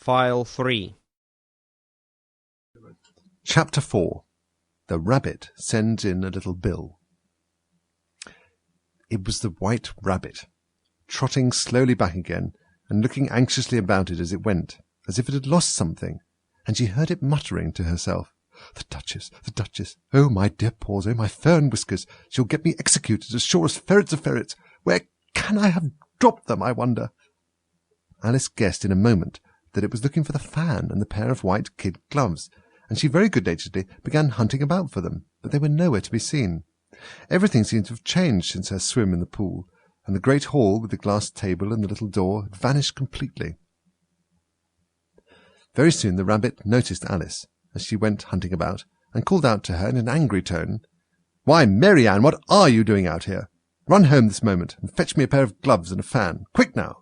File 3. Chapter 4. The Rabbit Sends in a Little Bill. It was the White Rabbit, trotting slowly back again and looking anxiously about it as it went, as if it had lost something, and she heard it muttering to herself, the Duchess, oh, my dear paws, oh, my fur and whiskers, she'll get me executed as sure as ferrets are ferrets. Where can I have dropped them, I wonder?" Alice guessed in a moment that it was looking for the fan and the pair of white kid gloves, and she very good-naturedly began hunting about for them, but they were nowhere to be seen. Everything seemed to have changed since her swim in the pool, and the great hall with the glass table and the little door had vanished completely. Very soon the rabbit noticed Alice as she went hunting about, and called out to her in an angry tone, "Why, Mary Ann, what are you doing out here? Run home this moment, and fetch me a pair of gloves and a fan. Quick now!"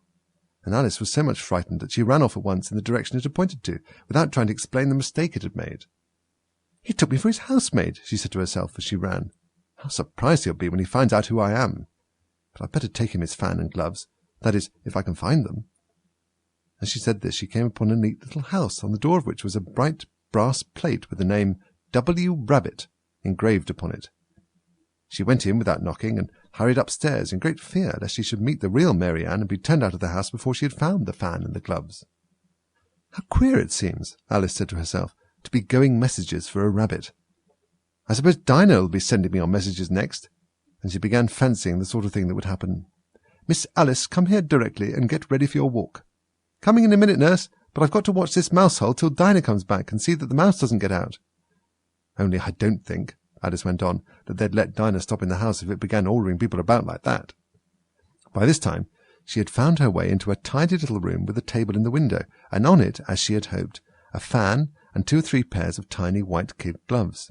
And Alice was so much frightened that she ran off at once in the direction it had pointed to, without trying to explain the mistake it had made. "He took me for his housemaid," she said to herself as she ran. "How surprised he'll be when he finds out who I am. But I'd better take him his fan and gloves, that is, if I can find them." As she said this, she came upon a neat little house, on the door of which was a bright brass plate with the name W. Rabbit engraved upon it. She went in without knocking, and hurried upstairs in great fear lest she should meet the real Mary Ann and be turned out of the house before she had found the fan and the gloves. "How queer it seems," Alice said to herself, "to be going messages for a rabbit. I suppose Dinah will be sending me on messages next." And she began fancying the sort of thing that would happen. "Miss Alice, come here directly and get ready for your walk." "Coming in a minute, nurse, but I've got to watch this mouse hole till Dinah comes back and see that the mouse doesn't get out." "Only I don't think," Alice went on, "that they'd let Dinah stop in the house if it began ordering people about like that." By this time she had found her way into a tidy little room with a table in the window, and on it, as she had hoped, a fan and 2 or 3 pairs of tiny white kid gloves.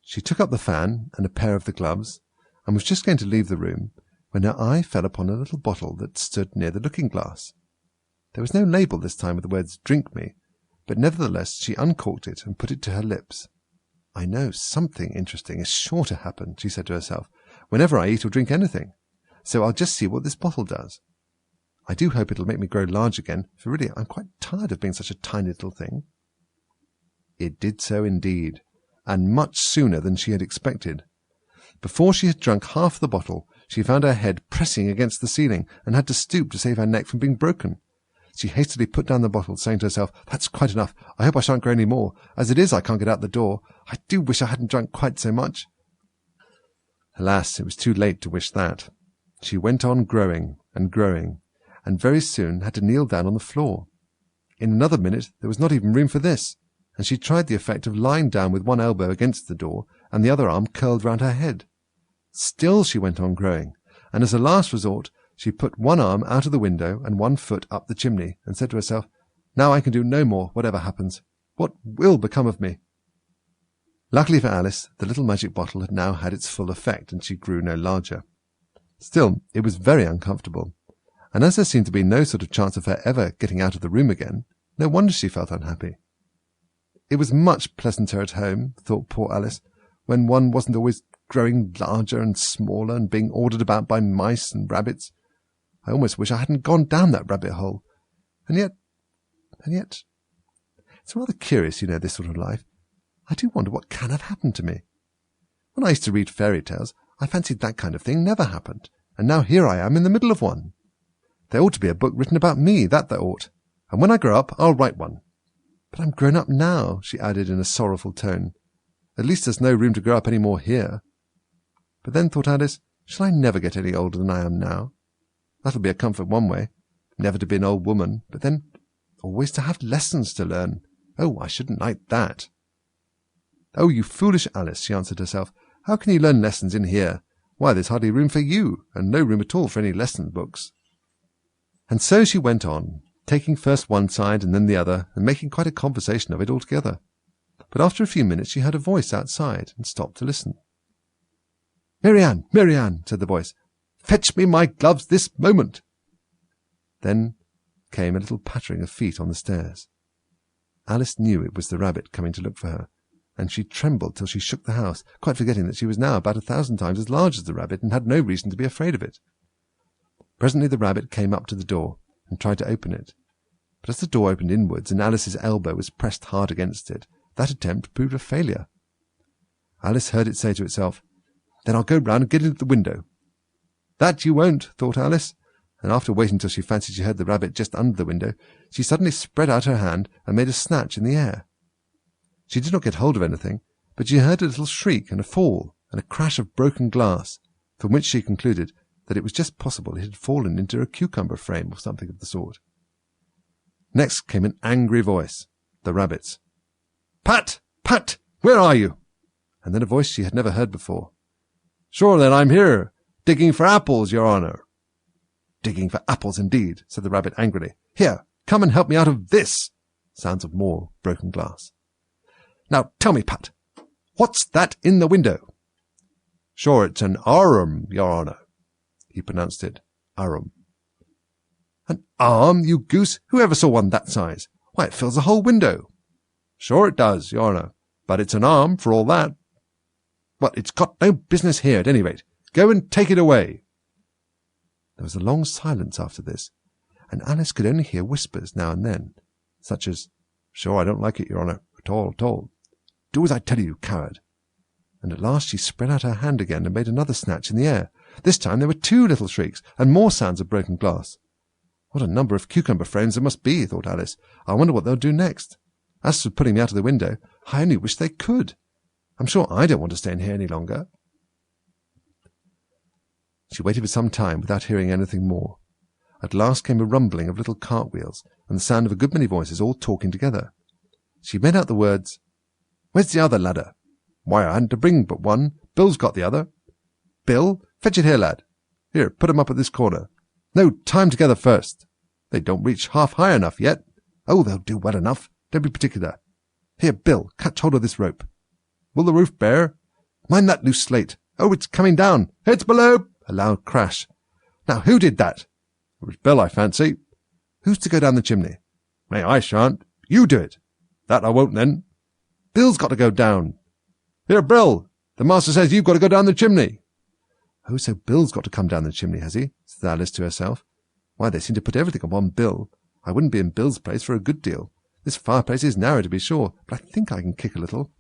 She took up the fan and a pair of the gloves, and was just going to leave the room, when her eye fell upon a little bottle that stood near the looking-glass. There was no label this time with the words "Drink me," but nevertheless she uncorked it and put it to her lips. "I know something interesting is sure to happen," she said to herself, "whenever I eat or drink anything, so I'll just see what this bottle does. I do hope it'll make me grow large again, for really I'm quite tired of being such a tiny little thing." It did so indeed, and much sooner than she had expected. Before she had drunk half the bottle, she found her head pressing against the ceiling, and had to stoop to save her neck from being broken. She hastily put down the bottle, saying to herself, "That's quite enough. I hope I shan't grow any more. As it is, I can't get out the door. I do wish I hadn't drunk quite so much." Alas, it was too late to wish that. She went on growing, and very soon had to kneel down on the floor. In another minute there was not even room for this, and she tried the effect of lying down with one elbow against the door, and the other arm curled round her head. Still she went on growing, and as a last resort she put one arm out of the window and one foot up the chimney, and said to herself, "Now I can do no more, whatever happens. What will become of me?" Luckily for Alice, the little magic bottle had now had its full effect, and she grew no larger. Still, it was very uncomfortable, and as there seemed to be no sort of chance of her ever getting out of the room again, no wonder she felt unhappy. It was much pleasanter at home, thought poor Alice, when one wasn't always growing larger and smaller and being ordered about by mice and rabbits. I almost wish I hadn't gone down that rabbit hole. And yet, it's rather curious, this sort of life. I do wonder what can have happened to me. When I used to read fairy tales, I fancied that kind of thing never happened, and now here I am in the middle of one. There ought to be a book written about me, that there ought, and when I grow up I'll write one. But I'm grown up now," she added in a sorrowful tone. "At least there's no room to grow up any more here. But then, thought Alice, shall I never get any older than I am now? That'll be a comfort one way, never to be an old woman, but then always to have lessons to learn. Oh, I shouldn't like that." "Oh, you foolish Alice," she answered herself. "How can you learn lessons in here? Why, there's hardly room for you, and no room at all for any lesson books." And so she went on, taking first one side and then the other, and making quite a conversation of it altogether. But after a few minutes she heard a voice outside, and stopped to listen. "Mary Ann, Mary Ann," said the voice, "fetch me my gloves this moment." Then came a little pattering of feet on the stairs. Alice knew it was the rabbit coming to look for her, and she trembled till she shook the house, quite forgetting that she was now about 1,000 times as large as the rabbit, and had no reason to be afraid of it. Presently the rabbit came up to the door, and tried to open it, But as the door opened inwards and Alice's elbow was pressed hard against it, that attempt proved a failure. Alice heard it say to itself, "Then I'll go round and get in at the window." "That you won't," thought Alice, and after waiting till she fancied she heard the rabbit just under the window, she suddenly spread out her hand and made a snatch in the air. She did not get hold of anything, but she heard a little shriek and a fall and a crash of broken glass, from which she concluded that it was just possible it had fallen into a cucumber frame or something of the sort. Next came an angry voice, the rabbit's. "Pat! Pat! Where are you?" And then a voice she had never heard before. "Sure then, I'm here, digging for apples, your honour." "Digging for apples, indeed," said the rabbit angrily. "Here, come and help me out of this." Sounds of more broken glass. "Now tell me, Pat, what's that in the window?" "Sure, it's an arm, your honour." He pronounced it arum. "An arm, you goose? Who ever saw one that size? Why, it fills the whole window." "Sure it does, your honour, but it's an arm for all that." "Well, it's got no business here, at any rate. Go and take it away." There was a long silence after this, and Alice could only hear whispers now and then, such as, "Sure, I don't like it, your honour, at all, at all. Do as I tell you, coward." And at last she spread out her hand again and made another snatch in the air. This time there were 2 little shrieks, and more sounds of broken glass. "What a number of cucumber frames there must be," thought Alice. "I wonder what they'll do next. As for putting me out of the window, I only wish they could. I'm sure I don't want to stay in here any longer." She waited for some time without hearing anything more. At last came a rumbling of little cartwheels, and the sound of a good many voices all talking together. She made out the words, "Where's the other ladder?" "Why, I hadn't to bring but one. Bill's got the other." "Bill? Fetch it here, lad. Here, put 'em up at this corner. No, tie 'em together first. They don't reach half high enough yet. Oh, they'll do well enough. Don't be particular. Here, Bill, catch hold of this rope. Will the roof bear? Mind that loose slate. Oh, it's coming down. It's below." A loud crash. "Now, who did that?" "It was Bill, I fancy." "Who's to go down the chimney?" "Me, I shan't. You do it." "That I won't, then." "Bill's got to go down." "Here, Bill, the master says you've got to go down the chimney." "Oh, so Bill's got to come down the chimney, has he?" said Alice to herself. "Why, they seem to put everything upon Bill. I wouldn't be in Bill's place for a good deal. This fireplace is narrow, to be sure, but I think I can kick a little."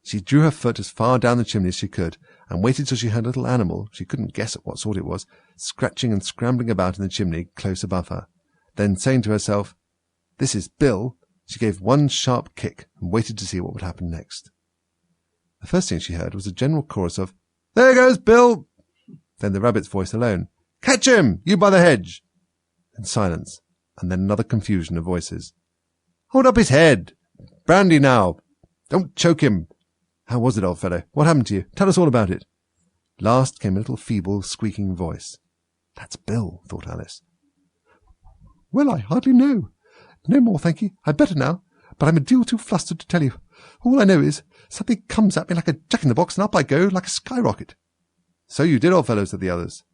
She drew her foot as far down the chimney as she could, and waited till she heard a little animal, she couldn't guess at what sort it was, scratching and scrambling about in the chimney close above her. Then, saying to herself, "This is Bill," she gave one sharp kick and waited to see what would happen next. The first thing she heard was a general chorus of, "There goes Bill!" Then the rabbit's voice alone, "Catch him, you by the hedge!" Then silence, and then another confusion of voices. "Hold up his head! Brandy now! Don't choke him! How was it, old fellow? What happened to you? Tell us all about it." Last came a little feeble, squeaking voice. "That's Bill," thought Alice. "Well, I hardly know. No more, thank you. I'd better now, but I'm a deal too flustered to tell you. All I know is, something comes at me like a jack-in-the-box, and up I go like a skyrocket." "So you did, old fellow," said the others.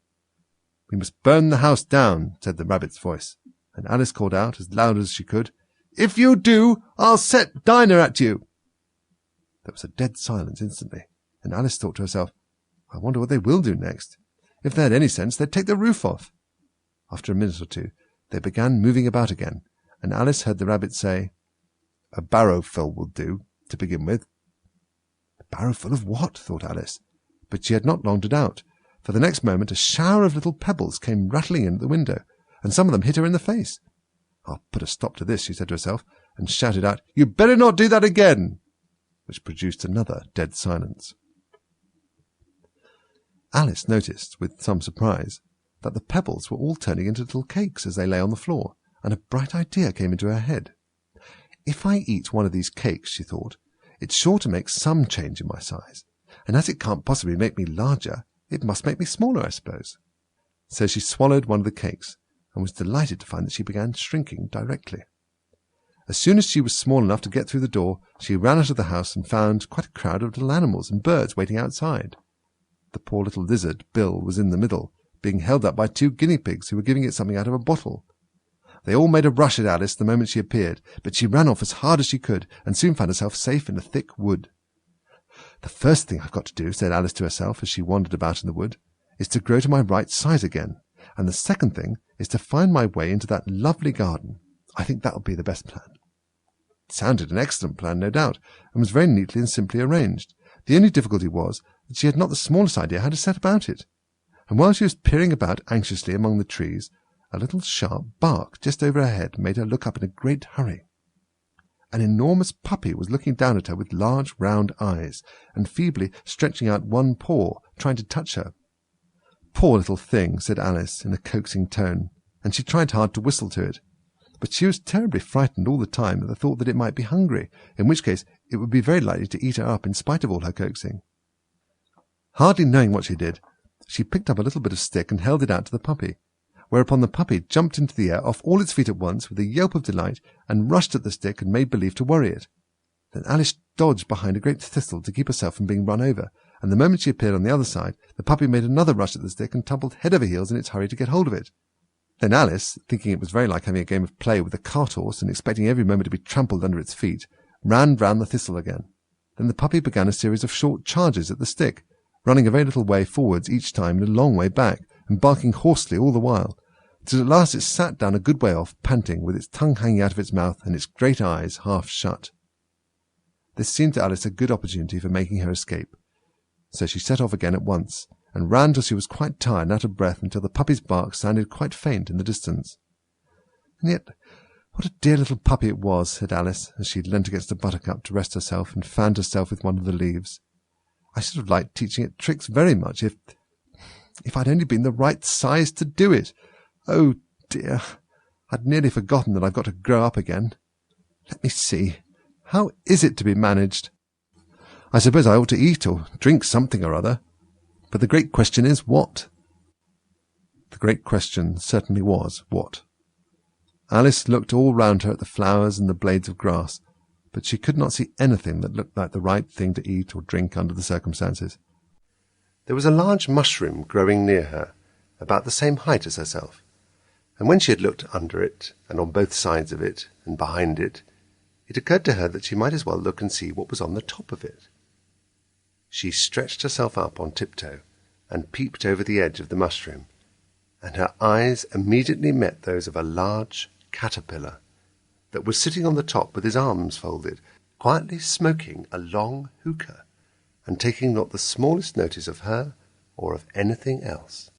"We must burn the house down," said the rabbit's voice, and Alice called out as loud as she could, "If you do, I'll set Dinah at you." There was a dead silence instantly, and Alice thought to herself, "I wonder what they will do next. If they had any sense, they'd take the roof off." After a minute or two, they began moving about again, and Alice heard the rabbit say, "A barrowful will do, to begin with." "A barrowful of what?" thought Alice, but she had not long to doubt, for the next moment a shower of little pebbles came rattling in at the window, and some of them hit her in the face. "I'll put a stop to this," she said to herself, and shouted out, "You'd better not do that again," which produced another dead silence. Alice noticed, with some surprise, that the pebbles were all turning into little cakes as they lay on the floor, and a bright idea came into her head. "If I eat one of these cakes," she thought, "it's sure to make some change in my size, and as it can't possibly make me larger, it must make me smaller, I suppose." So she swallowed one of the cakes, and was delighted to find that she began shrinking directly. As soon as she was small enough to get through the door, she ran out of the house and found quite a crowd of little animals and birds waiting outside. The poor little lizard, Bill, was in the middle, being held up by 2 guinea pigs who were giving it something out of a bottle. They all made a rush at Alice the moment she appeared, but she ran off as hard as she could, and soon found herself safe in a thick wood. "The first thing I've got to do," said Alice to herself as she wandered about in the wood, "is to grow to my right size again, and the second thing is to find my way into that lovely garden. I think that will be the best plan." It sounded an excellent plan, no doubt, and was very neatly and simply arranged. The only difficulty was that she had not the smallest idea how to set about it. And while she was peering about anxiously among the trees, a little sharp bark just over her head made her look up in a great hurry. An enormous puppy was looking down at her with large round eyes, and feebly stretching out one paw, trying to touch her. "Poor little thing," said Alice in a coaxing tone, and she tried hard to whistle to it. But she was terribly frightened all the time at the thought that it might be hungry, in which case it would be very likely to eat her up in spite of all her coaxing. Hardly knowing what she did, she picked up a little bit of stick and held it out to the puppy, whereupon the puppy jumped into the air off all its feet at once with a yelp of delight and rushed at the stick and made believe to worry it. Then Alice dodged behind a great thistle to keep herself from being run over, and the moment she appeared on the other side, the puppy made another rush at the stick and tumbled head over heels in its hurry to get hold of it. Then Alice, thinking it was very like having a game of play with a cart-horse and expecting every moment to be trampled under its feet, ran round the thistle again. Then the puppy began a series of short charges at the stick, running a very little way forwards each time and a long way back, and barking hoarsely all the while, till at last it sat down a good way off, panting, with its tongue hanging out of its mouth and its great eyes half shut. This seemed to Alice a good opportunity for making her escape, so she set off again at once, and ran till she was quite tired and out of breath, until the puppy's bark sounded quite faint in the distance. "And yet, what a dear little puppy it was," said Alice, as she leant against a buttercup to rest herself and fanned herself with one of the leaves. "I should have liked teaching it tricks very much if I'd only been the right size to do it. Oh dear, I'd nearly forgotten that I've got to grow up again. Let me see, how is it to be managed? I suppose I ought to eat or drink something or other. But the great question is, what?" The great question certainly was, what? Alice looked all round her at the flowers and the blades of grass, but she could not see anything that looked like the right thing to eat or drink under the circumstances. There was a large mushroom growing near her, about the same height as herself, and when she had looked under it, and on both sides of it, and behind it, it occurred to her that she might as well look and see what was on the top of it. She stretched herself up on tiptoe and peeped over the edge of the mushroom, and her eyes immediately met those of a large caterpillar that was sitting on the top with his arms folded, quietly smoking a long hookah, and taking not the smallest notice of her or of anything else.